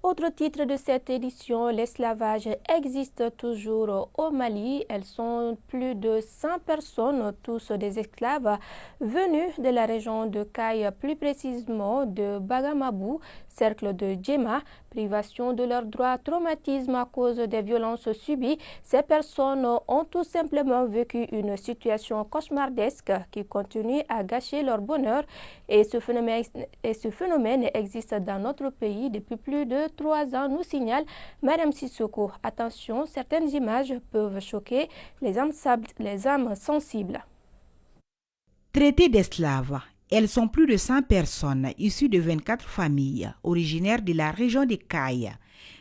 Autre titre de cette édition, l'esclavage existe toujours au Mali. Elles sont plus de 100 personnes, tous des esclaves venus de la région de Kayes, plus précisément de Bagamabou, cercle de Djema, privation de leurs droits, traumatisme à cause des violences subies. Ces personnes ont tout simplement vécu une situation cauchemardesque qui continue à gâcher leur bonheur et ce phénomène existe dans notre pays depuis plus de 3 ans, nous signale Madame Sissoko. Attention, certaines images peuvent choquer les âmes sensibles. Traitées d'esclaves, elles sont plus de 100 personnes issues de 24 familles originaires de la région de Kayes.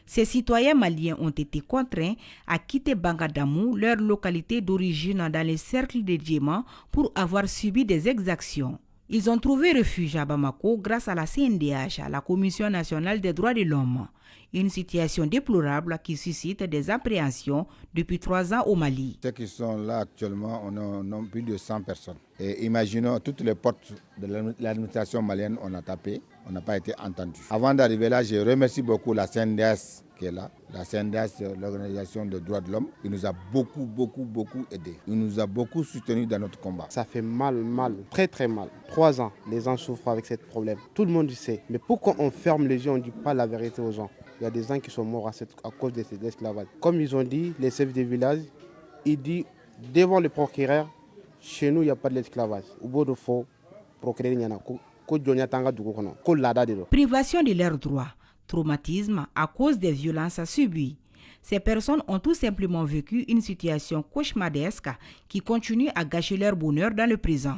Ces citoyens maliens ont été contraints à quitter Bangadamou, leur localité d'origine dans les cercles de Djema, pour avoir subi des exactions. Ils ont trouvé refuge à Bamako grâce à la CNDH, la Commission nationale des droits de l'homme. Une situation déplorable qui suscite des appréhensions depuis 3 ans au Mali. Ceux qui sont là actuellement, on a plus de 100 personnes. Et imaginons toutes les portes de l'administration malienne, on a tapé, on n'a pas été entendu. Avant d'arriver là, je remercie beaucoup la CNDH qui est là. La CNDH, l'Organisation des droits de l'homme, qui nous a beaucoup aidés. Il nous a beaucoup soutenus dans notre combat. Ça fait mal, très très mal. 3 ans, les gens souffrent avec ce problème. Tout le monde le sait. Mais pourquoi on ferme les yeux, on ne dit pas la vérité aux gens? Il y a des gens qui sont morts à cause de cet esclavage. Comme ils ont dit, les chefs des villages, ils disent devant le procureur, chez nous, il n'y a pas de l'esclavage. Au bout de faux, procureur, il y en a. Privation de leurs droits, traumatisme à cause des violences subies. Ces personnes ont tout simplement vécu une situation cauchemardesque qui continue à gâcher leur bonheur dans le présent.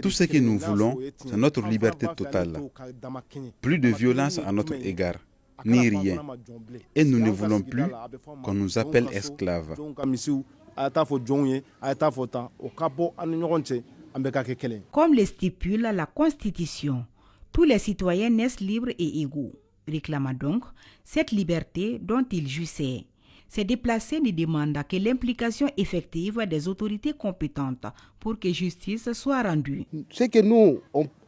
Tout ce que nous voulons, c'est notre liberté totale. Plus de violence à notre égard, ni rien. Et nous ne voulons plus qu'on nous appelle esclaves. Comme le stipule la Constitution, tous les citoyens naissent libres et égaux. Réclamant donc cette liberté dont ils jouissaient. Ces déplacés ne demandent que l'implication effective des autorités compétentes pour que justice soit rendue. Ce que nous,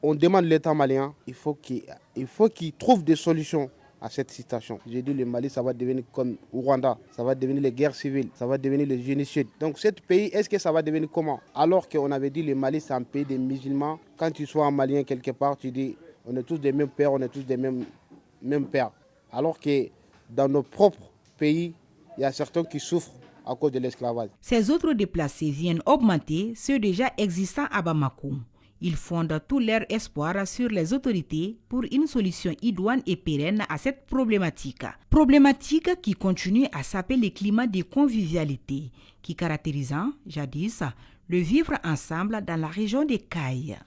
on demande à l'État malien, il faut qu'il trouve des solutions à cette situation. J'ai dit le Mali, ça va devenir comme au Rwanda, ça va devenir les guerres civiles, ça va devenir le génocide. Donc ce pays, est-ce que ça va devenir comment? Alors qu'on avait dit le Mali, c'est un pays des musulmans. Quand tu sois un Malien quelque part, tu dis on est tous des mêmes pères, on est tous des mêmes pères. Alors que dans nos propres pays, il y a certains qui souffrent à cause de l'esclavage. Ces autres déplacés viennent augmenter ceux déjà existants à Bamako. Ils fondent tout leur espoir sur les autorités pour une solution idoine et pérenne à cette problématique. Problématique qui continue à saper le climat de convivialité qui caractérisant jadis le vivre ensemble dans la région des Kayes.